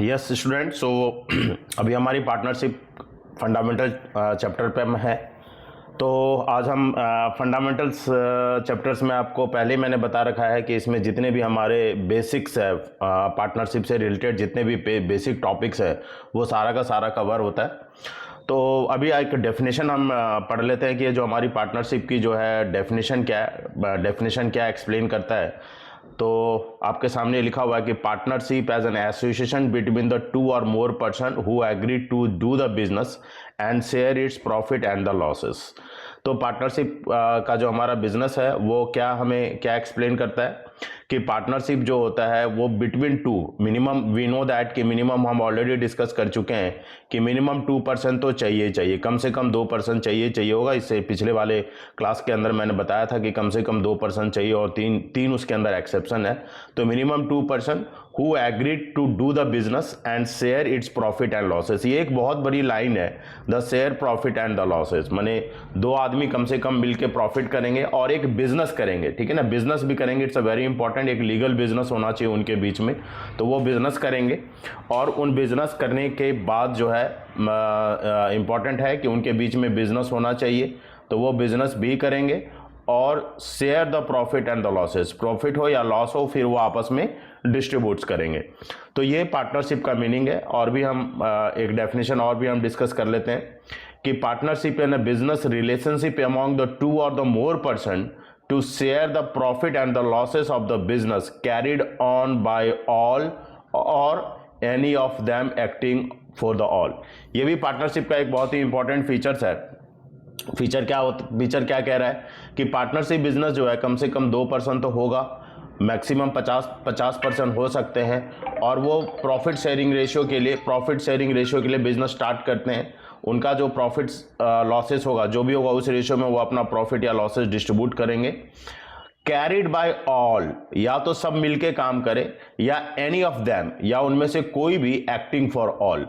Yes student, सो अभी हमारी partnership fundamental chapter पे हम है। तो आज हम फंडामेंटल्स चैप्टर्स में आपको पहले ही मैंने बता रखा है कि इसमें जितने भी हमारे बेसिक्स है पार्टनरशिप से रिलेटेड जितने भी बेसिक टॉपिक्स है वो सारा का सारा कवर होता है। तो अभी एक डेफिनेशन हम पढ़ लेते हैं कि ये जो हमारी पार्टनरशिप की जो है डेफिनेशन क्या एक्सप्लेन करता है। तो आपके सामने लिखा हुआ है कि partnership as an association between the two or more person who agree to do the business and share its profit and the losses. तो पार्टनरशिप का जो हमारा बिजनेस है वो हमें क्या एक्सप्लेन करता है कि पार्टनरशिप जो होता है वो between two, minimum we know that कि मिनिमम हम ऑलरेडी डिस्कस कर चुके हैं कि मिनिमम 2% तो चाहिए, कम से कम 2% चाहिए होगा। इससे पिछले वाले क्लास के अंदर मैंने बताया था कि कम से कम 2% चाहिए और तीन उसके अंदर एक्सेप्शन है। तो minimum 2% who agreed to do the business and share its profit and losses. ये एक बहुत बड़ी लाइन है, the share profit and the losses, माने दो आदमी कम से कम मिलके प्रॉफिट करेंगे और एक बिजनेस करेंगे, ठीक है ना, बिजनेस भी करेंगे। इट्स अ वेरी इंपॉर्टेंट, एक लीगल बिजनेस होना चाहिए उनके बीच में। तो वो बिजनेस करेंगे और उन बिजनेस करने के बाद जो है इंपॉर्टेंट है कि उनके बीच में बिजनेस होना चाहिए। तो वो बिजनेस भी करेंगे और share the profit and the losses, profit हो या लॉस हो फिर वो आपस में डिस्ट्रीब्यूट्स करेंगे। तो ये पार्टनरशिप का मीनिंग है। और भी हम एक डेफिनेशन और भी हम डिस्कस कर लेते हैं कि partnership in a business relationship among the two or the more person to share the profit and the losses of the business carried on by all or any of them acting for the all। ये भी partnership का एक बहुत ही important features है। Feature क्या कह रहा है कि पार्टनरशिप बिजनेस जो है कम से कम 2% तो होगा, मैक्सिमम 50% हो सकते हैं। और वो प्रॉफिट शेयरिंग रेशियो के लिए बिजनेस स्टार्ट करते हैं। उनका जो प्रॉफिट लॉसेस होगा, जो भी होगा उस रेशियो में वो अपना प्रॉफिट या लॉसेस डिस्ट्रीब्यूट करेंगे। कैरिड बाय ऑल, या तो सब मिलके काम करे, या एनी ऑफ देम, या उनमें से कोई भी एक्टिंग फॉर ऑल।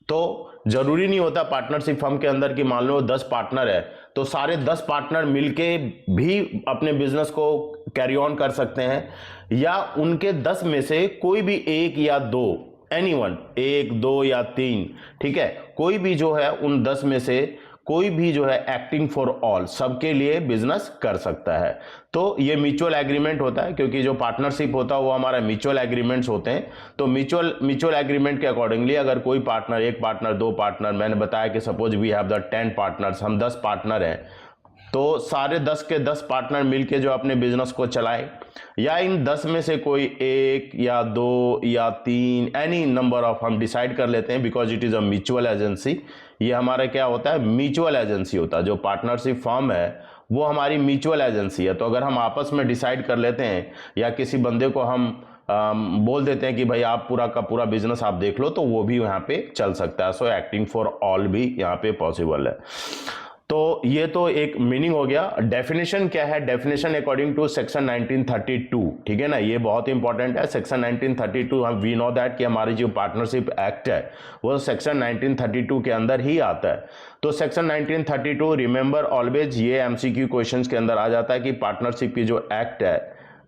तो जरूरी नहीं होता पार्टनरशिप फर्म के अंदर कि मान लो 10 पार्टनर है तो सारे 10 पार्टनर मिलके भी अपने बिजनेस को कैरी ऑन कर सकते हैं, या उनके 10 में से कोई भी एक या दो, एनीवन, 1, 2 या 3, ठीक है, कोई भी जो है उन 10 में से कोई भी जो है एक्टिंग फॉर ऑल, सबके लिए बिजनेस कर सकता है। तो ये म्यूचुअल एग्रीमेंट होता है, क्योंकि जो पार्टनरशिप होता है वो हमारा म्यूचुअल एग्रीमेंट्स होते हैं। तो म्यूचुअल एग्रीमेंट के अकॉर्डिंगली अगर कोई पार्टनर, एक पार्टनर, दो पार्टनर, मैंने बताया कि suppose we have the 10 partners, हम 10 पार्टनर हैं, तो सारे 10 के 10 पार्टनर मिलके जो अपने बिजनेस को चलाएं, या इन 10 में से कोई एक या दो या 3, एनी नंबर ऑफ हम डिसाइड कर लेते हैं, because it is a mutual agency. ये हमारा क्या होता है, म्यूचुअल एजेंसी होता है। जो पार्टनरशिप फर्म है वो हमारी म्यूचुअल एजेंसी है। तो अगर हम आपस में डिसाइड कर लेते हैं या किसी बंदे को हम बोल देते हैं कि भाई आप पूरा का पूरा बिजनेस आप देख लो, तो वो भी यहाँ पे चल सकता है। सो एक्टिंग फॉर ऑल भी यहाँ पे पॉसिबल है। तो ये तो एक मीनिंग हो गया। डेफिनेशन क्या है, डेफिनेशन अकॉर्डिंग टू सेक्शन 1932, ठीक है ना, ये बहुत इंपॉर्टेंट है। सेक्शन 1932, हम वी नो दैट कि हमारी जो पार्टनरशिप एक्ट है वो सेक्शन 1932 के अंदर ही आता है। तो सेक्शन 1932 रिमेंबर ऑलवेज, ये एमसीक्यू क्वेश्चंस के अंदर आ जाता है कि पार्टनरशिप की जो एक्ट है,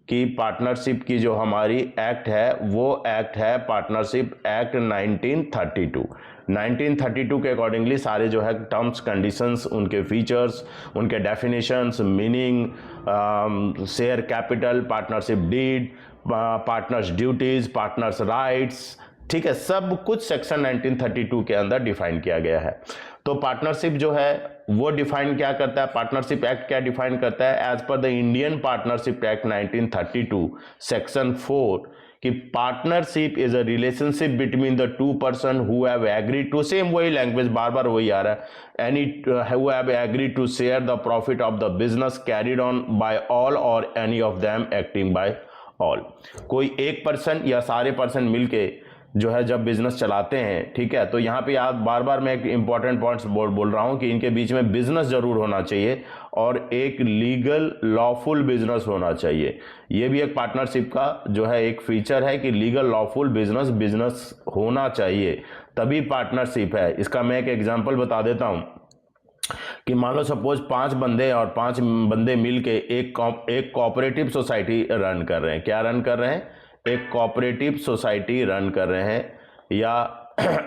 कि पार्टनरशिप की जो हमारी एक्ट है वो एक्ट है पार्टनरशिप एक्ट 1932। 1932 के अकॉर्डिंगली सारे जो है टर्म्स, कंडीशंस, उनके फीचर्स, उनके definitions, meaning, share capital, partnership deed, partners duties, partners rights, ठीक है, सब कुछ सेक्शन 1932 के अंदर डिफाइन किया गया है। तो पार्टनरशिप जो है वो डिफाइन क्या करता है, पार्टनरशिप एक्ट क्या डिफाइन करता है, एज पर the Indian partnership act 1932 section 4, कि partnership is a relationship between the two person who have agreed to, same वही लैंग्वेज बार बार वही आ रहा है, any who have agreed to share the profit of the business carried on by all और any of them acting by all. कोई एक पर्सन या सारे पर्सन मिलके जो है जब बिजनेस चलाते हैं, ठीक है, तो यहाँ पे आप बार बार मैं एक इंपॉर्टेंट पॉइंट्स बोल रहा हूँ कि इनके बीच में बिजनेस जरूर होना चाहिए और एक लीगल लॉफुल बिजनेस होना चाहिए। ये भी एक पार्टनरशिप का जो है एक फीचर है कि लीगल लॉफुल बिजनेस होना चाहिए, तभी पार्टनरशिप है। इसका मैं एक एग्जाम्पल बता देता हूँ कि मान लो सपोज 5 बंदे और 5 बंदे मिलके एक कोऑपरेटिव सोसाइटी रन कर रहे हैं। क्या रन कर रहे हैं? एक कोऑपरेटिव सोसाइटी रन कर रहे हैं। या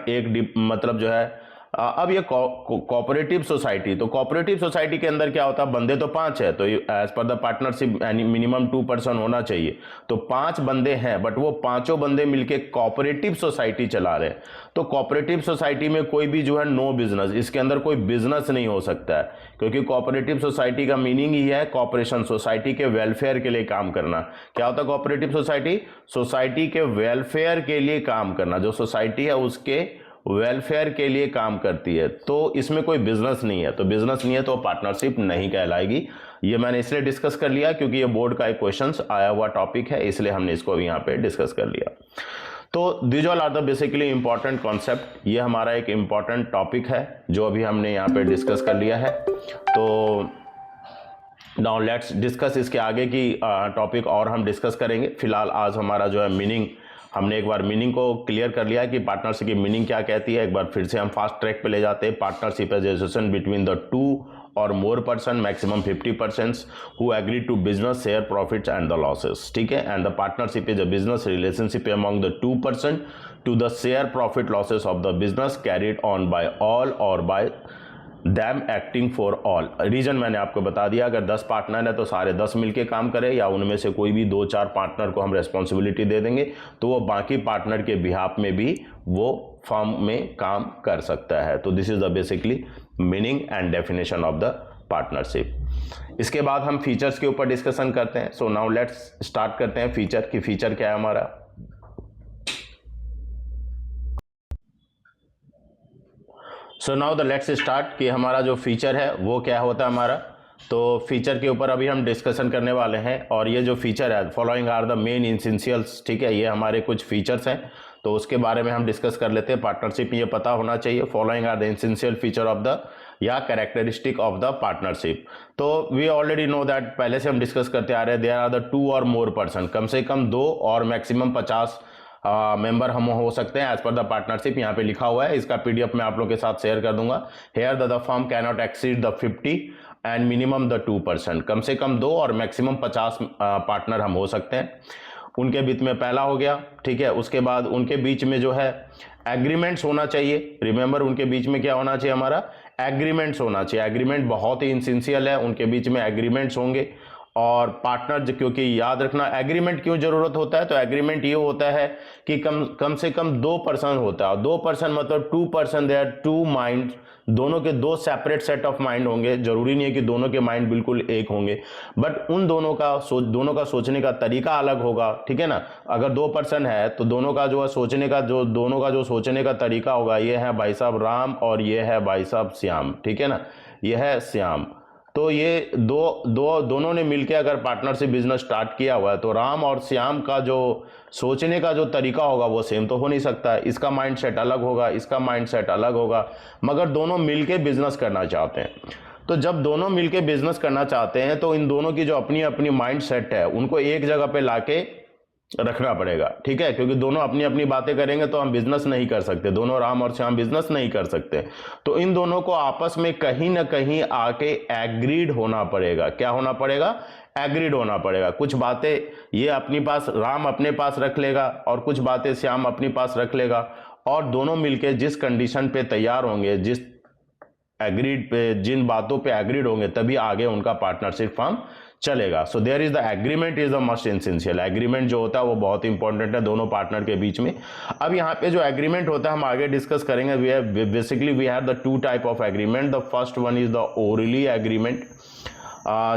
एक मतलब जो है अब ये कोऑपरेटिव सोसाइटी, तो कोऑपरेटिव सोसाइटी के अंदर क्या होता है, बंदे तो 5 है, तो एज पर द पार्टनरशिप मिनिमम 2 पर्सन होना चाहिए, तो 5 बंदे हैं, बट वो पांचों बंदे मिलके कोऑपरेटिव सोसाइटी चला रहे हैं। तो कोऑपरेटिव सोसाइटी में कोई भी जो है नो बिजनेस, इसके अंदर कोई बिजनेस नहीं हो सकता है, क्योंकि कोऑपरेटिव सोसाइटी का मीनिंग ही है कोऑपरेशन, सोसाइटी के वेलफेयर के लिए काम करना। क्या होता है कोऑपरेटिव सोसाइटी? सोसाइटी के वेलफेयर के लिए काम करना, जो सोसाइटी है उसके वेलफेयर के लिए काम करती है। तो इसमें कोई बिजनेस नहीं है, तो बिजनेस नहीं है तो पार्टनरशिप नहीं कहलाएगी। ये मैंने इसलिए डिस्कस कर लिया क्योंकि ये बोर्ड का एक क्वेश्चंस आया हुआ टॉपिक है, इसलिए हमने इसको यहाँ पे डिस्कस कर लिया। तो these all are the basically important concept. ये हमारा एक इंपॉर्टेंट टॉपिक है जो अभी हमने यहाँ पे डिस्कस कर लिया है। तो नाउ लेट्स डिस्कस इसके आगे की टॉपिक और हम डिस्कस करेंगे। फिलहाल आज हमारा जो है मीनिंग, हमने एक बार मीनिंग को क्लियर कर लिया है कि पार्टनरशिप की मीनिंग क्या कहती है। एक बार फिर से हम फास्ट ट्रैक पे ले जाते हैं। Partnership is association between the 2 or more person, maximum 50% who agree to business, share profits and the losses, ठीक है। and the partnership is a business relationship among the 2 person to the share profit losses of the business carried on by all or by them acting for all। Reason मैंने आपको बता दिया, अगर 10 partner है तो सारे 10 मिलके काम करें, या उनमें से कोई भी 2-4 पार्टनर को हम रेस्पॉन्सिबिलिटी दे देंगे तो वो बाकी पार्टनर के बिहाफ में भी वो फर्म में काम कर सकता है। तो this is the basically meaning and definition of the partnership. इसके बाद हम फीचर्स के ऊपर डिस्कशन करते हैं। सो नाउ लेट्स स्टार्ट करते हैं फीचर की। फीचर क्या है हमारा? So now the let's start कि हमारा जो फीचर है वो क्या होता है हमारा। तो फीचर के ऊपर अभी हम डिस्कशन करने वाले हैं, और ये जो फीचर है, following are the main essentials, ठीक है, ये हमारे कुछ फीचर्स हैं, तो उसके बारे में हम डिस्कस कर लेते हैं। पार्टनरशिप ये पता होना चाहिए, following are the essential feature of the या कैरेक्टरिस्टिक ऑफ द पार्टनरशिप। तो वी ऑलरेडी नो दैट, पहले से हम डिस्कस करते आ रहे हैं, देयर आर द 2 और मोर पर्सन, कम से कम 2 और मैक्सिमम 50 मेंबर हम हो सकते हैं एज पर द पार्टनरशिप। यहाँ पे लिखा हुआ है, इसका पीडीएफ मैं आप लोग के साथ शेयर कर दूंगा। Here the firm can not exceed the 50 and minimum the 2 person, कम से कम 2 और मैक्सिमम 50 पार्टनर हम हो सकते हैं। उनके बीच में पहला हो गया, ठीक है। उसके बाद उनके बीच में जो है एग्रीमेंट्स होना चाहिए। रिमेंबर, उनके बीच में क्या होना चाहिए हमारा? एग्रीमेंट्स होना चाहिए। एग्रीमेंट बहुत ही एसेंशियल है, उनके बीच में एग्रीमेंट्स होंगे। और पार्टनर, क्योंकि याद रखना एग्रीमेंट क्यों जरूरत होता है, तो एग्रीमेंट ये होता है कि कम से कम 2 पर्सन होता है। 2 पर्सन मतलब 2 पर्सन, देयर 2 माइंड, दोनों के 2 सेपरेट सेट ऑफ माइंड होंगे। जरूरी नहीं है कि दोनों के माइंड बिल्कुल एक होंगे, बट उन दोनों का सोचने का तरीका अलग होगा, ठीक है ना। अगर 2 पर्सन है तो दोनों का जो सोचने का तरीका होगा, ये है भाई साहब राम और ये है भाई साहब श्याम, ठीक है ना, ये है श्याम। तो ये दोनों ने मिलकर अगर पार्टनरशिप बिजनेस स्टार्ट किया हुआ है, तो राम और श्याम का जो सोचने का जो तरीका होगा वो सेम तो हो नहीं सकता है। इसका माइंडसेट अलग होगा, इसका माइंडसेट अलग होगा, मगर दोनों मिलके बिजनेस करना चाहते हैं। तो जब दोनों मिलके बिजनेस करना चाहते हैं तो इन दोनों की जो अपनी अपनी माइंडसेट है उनको एक जगह पे लाके रखना पड़ेगा, ठीक है, क्योंकि दोनों अपनी अपनी बातें करेंगे तो हम बिजनेस नहीं कर सकते, दोनों राम और श्याम बिजनेस नहीं कर सकते। तो इन दोनों को आपस में कहीं ना कहीं आके एग्रीड होना पड़ेगा। क्या होना पड़ेगा? एग्रीड होना पड़ेगा। कुछ बातें ये अपनी पास, राम अपने पास रख लेगा और कुछ बातें श्याम अपने पास रख लेगा, और दोनों मिलके जिस कंडीशन पे तैयार होंगे, जिस एग्रीड पे, जिन बातों पे एग्रीड होंगे, तभी आगे उनका पार्टनरशिप फॉर्म चलेगा। So there is the agreement is the must essential. Agreement जो होता है वो बहुत इंपॉर्टेंट है दोनों पार्टनर के बीच में। अब यहाँ पे जो एग्रीमेंट होता है हम आगे डिस्कस करेंगे। We have the 2 type of agreement. The first one is the orally agreement.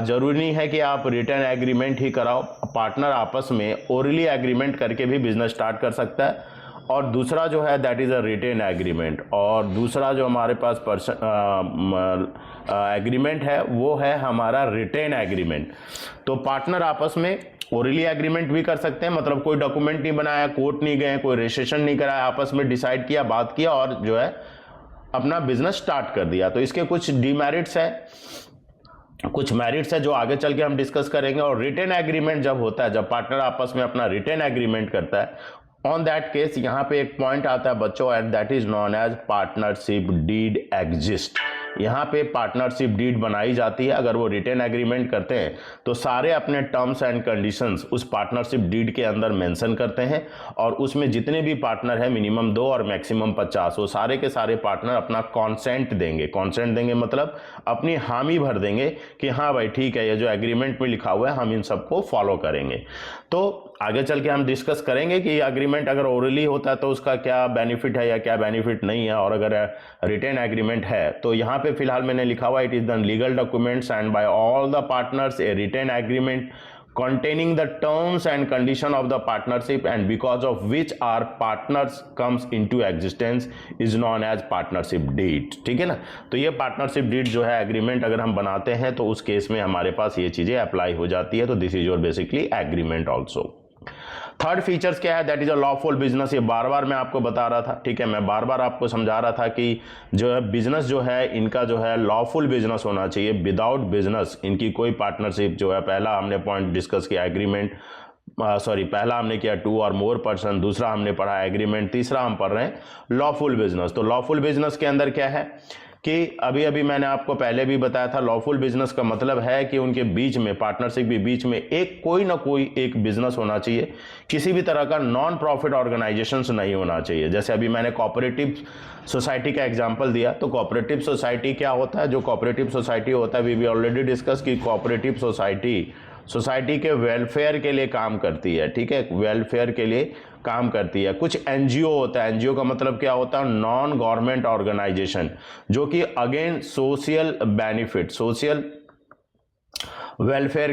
जरूरी नहीं है कि आप रिटर्न एग्रीमेंट ही कराओ, पार्टनर आपस में ओरली एग्रीमेंट करके भी बिजनेस स्टार्ट कर सकता है। और दूसरा जो है that is a written agreement. और दूसरा जो हमारे पास एग्रीमेंट है वो है हमारा रिटेन एग्रीमेंट। तो पार्टनर आपस में ओरली एग्रीमेंट भी कर सकते हैं, मतलब कोई डॉक्यूमेंट नहीं बनाया, कोर्ट नहीं गए, कोई रजिस्ट्रेशन नहीं कराया, आपस में डिसाइड किया, बात किया और जो है अपना बिजनेस स्टार्ट कर दिया। तो इसके कुछ डीमेरिट्स है, कुछ मेरिट्स है जो आगे चल के हम डिस्कस करेंगे। और रिटेन एग्रीमेंट जब होता है, जब पार्टनर आपस में अपना रिटेन एग्रीमेंट करता है, ऑन दैट केस यहाँ पे एक पॉइंट आता है बच्चों, and that is non as partnership deed exist. यहाँ पे पार्टनरशिप डीड बनाई जाती है। अगर वो रिटेन एग्रीमेंट करते हैं तो सारे अपने टर्म्स एंड कंडीशंस उस पार्टनरशिप डीड के अंदर मेंशन करते हैं, और उसमें जितने भी पार्टनर हैं मिनिमम 2 और मैक्सिमम 50, वो सारे के सारे पार्टनर अपना कॉन्सेंट देंगे। कॉन्सेंट देंगे मतलब अपनी हामी भर देंगे कि हाँ भाई ठीक है, ये जो एग्रीमेंट में लिखा हुआ है हम इन सबको फॉलो करेंगे। तो आगे चल के हम डिस्कस करेंगे कि एग्रीमेंट अगर ओरली होता है तो उसका क्या बेनिफिट है या क्या बेनिफिट नहीं है, और अगर रिटेन एग्रीमेंट है तो यहाँ पे फिलहाल मैंने लिखा हुआ it is the legal documents and by all the partners a written agreement containing the terms and condition of the partnership and because of which our partners comes into existence is known as partnership deed। ठीक है ना, तो ये partnership deed जो है agreement अगर हम बनाते हैं तो उस केस में हमारे पास ये चीजें अप्लाई हो जाती है। तो this is your basically agreement also. Third features क्या है, that is a lawful business. ये बार बार मैं आपको बता रहा था, ठीक है, मैं बार बार आपको समझा रहा था कि जो है बिजनेस जो है इनका जो है लॉफुल बिजनेस होना चाहिए। विदाउट बिजनेस इनकी कोई पार्टनरशिप जो है, पहला हमने पॉइंट डिस्कस किया एग्रीमेंट, पहला हमने किया 2 और मोर पर्सन, दूसरा हमने पढ़ा एग्रीमेंट, तीसरा हम पढ़ रहे हैं लॉफुल बिजनेस। तो लॉफुल बिजनेस के अंदर क्या है कि अभी अभी मैंने आपको पहले भी बताया था, लॉफुल बिजनेस का मतलब है कि उनके बीच में, पार्टनरशिप के बीच में एक कोई ना कोई एक बिजनेस होना चाहिए, किसी भी तरह का नॉन प्रॉफिट ऑर्गेनाइजेशंस नहीं होना चाहिए। जैसे अभी मैंने कोऑपरेटिव सोसाइटी का एग्जांपल दिया, तो कोऑपरेटिव सोसाइटी क्या होता है, जो कोऑपरेटिव सोसाइटी होता है वी ऑलरेडी डिस्कस की कोऑपरेटिव सोसाइटी के वेलफेयर के लिए काम करती है। ठीक है, वेलफेयर के लिए काम करती है। कुछ एनजीओ होता है, एनजीओ का मतलब क्या होता है, नॉन गवर्नमेंट ऑर्गेनाइजेशन, जो कि again social benefit, social welfare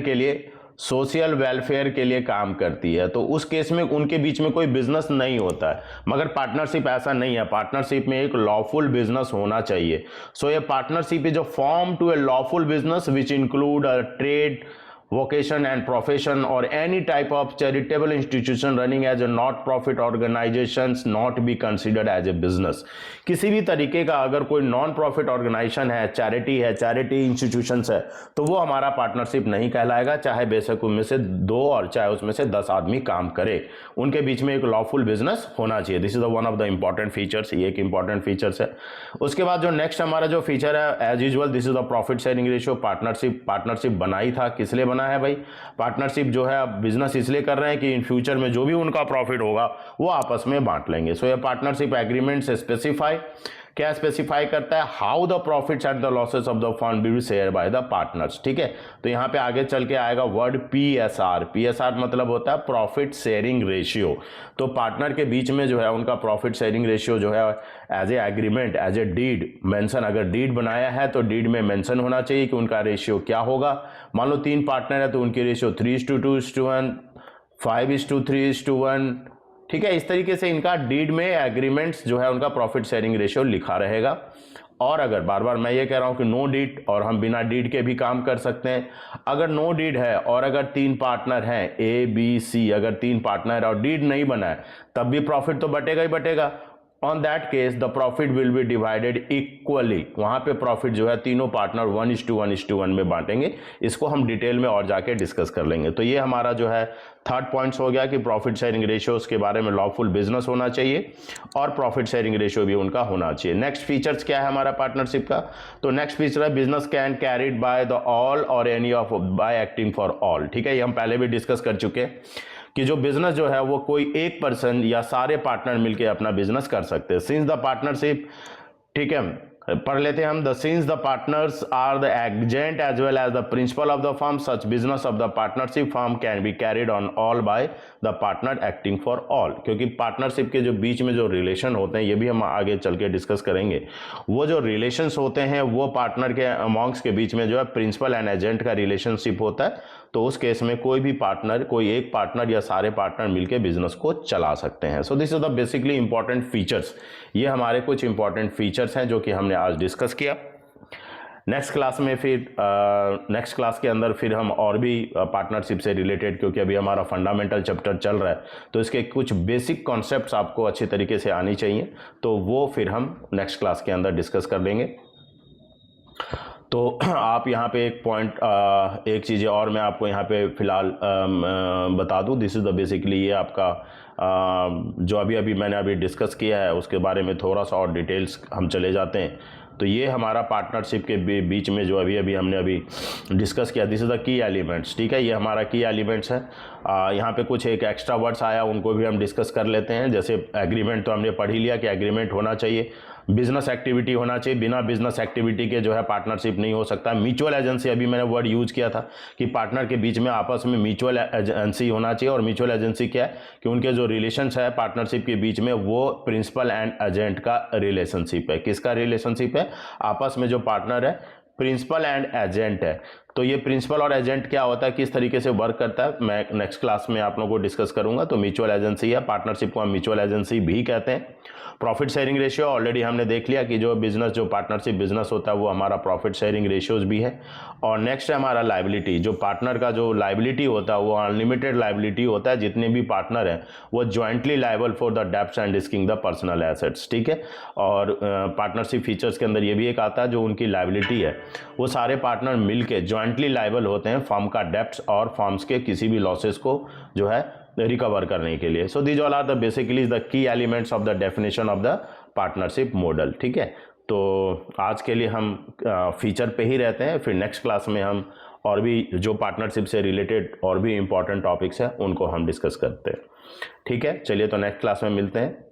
के लिए काम करती है। तो उस केस में उनके बीच में कोई बिजनेस नहीं होता है। मगर पार्टनरशिप ऐसा नहीं है, पार्टनरशिप में एक लॉफुल बिजनेस होना चाहिए। सो ये partnership is a form to a lawful business which include a trade, vocation and profession or any type of charitable institution running as a not profit organizations not be considered as a business। किसी भी तरीके का अगर कोई non profit organisation है, charity institutions है, तो वो हमारा पार्टनरशिप नहीं कहलाएगा, चाहे बेशक उनमें से 2 और चाहे उसमें से 10 आदमी काम करे, उनके बीच में एक लॉफुल बिजनेस होना चाहिए। This is one of the important features, ये एक इंपॉर्टेंट फीचर्स है। उसके बाद जो नेक्स्ट हमारा जो फीचर है, as usual this is the profit sharing ratio. Partnership बनाई था, किस लिए बना है भाई, पार्टनरशिप जो है बिजनेस इसलिए कर रहे हैं कि इन फ्यूचर में जो भी उनका प्रॉफिट होगा वो आपस में बांट लेंगे। सो ये पार्टनरशिप एग्रीमेंट से क्या स्पेसिफाई करता है, how the profits and the losses of the fund will be share by the partners. ठीक है, तो यहाँ पे आगे चल के आएगा वर्ड पीएसआर मतलब होता है प्रॉफिट शेयरिंग रेशियो। तो पार्टनर के बीच में जो है उनका प्रॉफिट शेयरिंग रेशियो जो है as a agreement, as a deed mention, अगर डीड बनाया है तो डीड में मेंशन होना चाहिए कि उनका रेशियो क्या होगा। मान लो 3 पार्टनर है तो उनकी रेशियो 3:2:1, 5:3:1। ठीक है, इस तरीके से इनका डीड में एग्रीमेंट्स जो है उनका प्रॉफिट शेयरिंग रेशियो लिखा रहेगा। और अगर बार बार मैं ये कह रहा हूं कि नो डीड, और हम बिना डीड के भी काम कर सकते हैं। अगर नो डीड है और अगर 3 पार्टनर हैं ABC, अगर 3 पार्टनर है और डीड नहीं बना है तब भी प्रॉफिट तो बटेगा ही बटेगा। On that case the profit will be divided equally. वहां पे प्रॉफिट जो है तीनों पार्टनर 1:1:1 में बांटेंगे। इसको हम डिटेल में और जाके डिस्कस कर लेंगे। तो ये हमारा जो है थर्ड पॉइंट्स हो गया कि प्रॉफिट शेयरिंग रेशियोज के बारे में लॉफुल बिजनेस होना चाहिए और प्रॉफिट शेयरिंग रेशियो भी उनका होना चाहिए। नेक्स्ट फीचर्स क्या है हमारा पार्टनरशिप का, तो नेक्स्ट फीचर है business can carried by the all और any of by acting for all. ठीक है, ये हम पहले भी डिस्कस कर चुके हैं कि जो बिजनेस जो है वो कोई एक पर्सन या सारे पार्टनर मिलके अपना बिजनेस कर सकते हैं। सिंस द पार्टनरशिप, ठीक है, पढ़ लेते हैं हम, the since the partners are the agent as well as the principal of the firm, such business of the partnership firm can be carried on all by the partner acting for all. क्योंकि partnership के जो बीच में जो relation होते हैं, ये भी हम आगे चल के डिस्कस करेंगे, वो जो रिलेशंस होते हैं वो पार्टनर के अमॉन्ग्स के बीच में जो है प्रिंसिपल एंड एजेंट का रिलेशनशिप होता है। तो उस केस में कोई भी पार्टनर, कोई एक पार्टनर या सारे पार्टनर मिलके बिजनेस को चला सकते हैं। So this is the basically important features. ये हमारे कुछ इंपॉर्टेंट फीचर्स हैं जो कि हमने आज डिस्कस किया। नेक्स्ट क्लास में फिर नेक्स्ट क्लास के अंदर फिर हम और भी पार्टनरशिप से रिलेटेड, क्योंकि अभी हमारा फंडामेंटल चैप्टर चल रहा है तो इसके कुछ बेसिक कॉन्सेप्ट्स आपको अच्छे तरीके से आनी चाहिए, तो वो फिर हम नेक्स्ट क्लास के अंदर डिस्कस कर लेंगे। तो आप यहाँ पे एक पॉइंट, एक चीज़ और मैं आपको यहाँ पे फिलहाल बता दूँ। दिस इज़ द बेसिकली ये आपका जो अभी मैंने डिस्कस किया है उसके बारे में थोड़ा सा और डिटेल्स हम चले जाते हैं। तो ये हमारा पार्टनरशिप के बीच में जो अभी हमने डिस्कस किया, this is the key elements. ठीक है, ये हमारा की एलिमेंट्स है। यहाँ पे कुछ एक एक्स्ट्रा वर्ड्स आया, उनको भी हम डिस्कस कर लेते हैं। जैसे एग्रीमेंट तो हमने पढ़ ही लिया कि एग्रीमेंट होना चाहिए, बिजनेस एक्टिविटी होना चाहिए, बिना बिजनेस एक्टिविटी के जो है पार्टनरशिप नहीं हो सकता। म्यूचुअल एजेंसी, अभी मैंने वर्ड यूज किया था कि पार्टनर के बीच में आपस में म्यूचुअल एजेंसी होना चाहिए। और म्यूचुअल एजेंसी क्या है कि उनके जो रिलेशंस है पार्टनरशिप के बीच में वो प्रिंसिपल एंड एजेंट का रिलेशनशिप है। किसका रिलेशनशिप है? आपस में जो पार्टनर है प्रिंसिपल एंड एजेंट है। तो ये प्रिंसिपल और एजेंट क्या होता है, किस तरीके से वर्क करता है, मैं नेक्स्ट क्लास में आप लोगों को डिस्कस करूंगा। तो म्यूचुअल एजेंसी है, पार्टनरशिप को हम म्यूचुअल एजेंसी भी कहते हैं। प्रॉफिट शेयरिंग रेशियो ऑलरेडी हमने देख लिया कि जो पार्टनरशिप बिजनेस होता है वो हमारा प्रॉफिट शेयरिंग रेशियोज भी है। और नेक्स्ट है हमारा लायबिलिटी। जो पार्टनर का जो लायबिलिटी होता है वो अनलिमिटेड लायबिलिटी होता है। जितने भी पार्टनर हैं वो jointly liable for the debts and risking the personal assets. ठीक है, और पार्टनरशिप फीचर्स के अंदर ये भी एक आता है, जो उनकी लायबिलिटी है वो सारे पार्टनर मिलके ज्वाइंटली लायबल होते हैं फर्म का डेब्ट्स और फर्म्स के किसी भी लॉसेस को जो है रिकवर करने के लिए। So these all are the basically the key elements of the definition of the partnership model. ठीक है, तो आज के लिए हम फीचर पे ही रहते हैं, फिर नेक्स्ट क्लास में हम और भी जो पार्टनरशिप से रिलेटेड और भी इंपॉर्टेंट टॉपिक्स हैं उनको हम डिस्कस करते हैं। ठीक है, चलिए तो नेक्स्ट क्लास में मिलते हैं।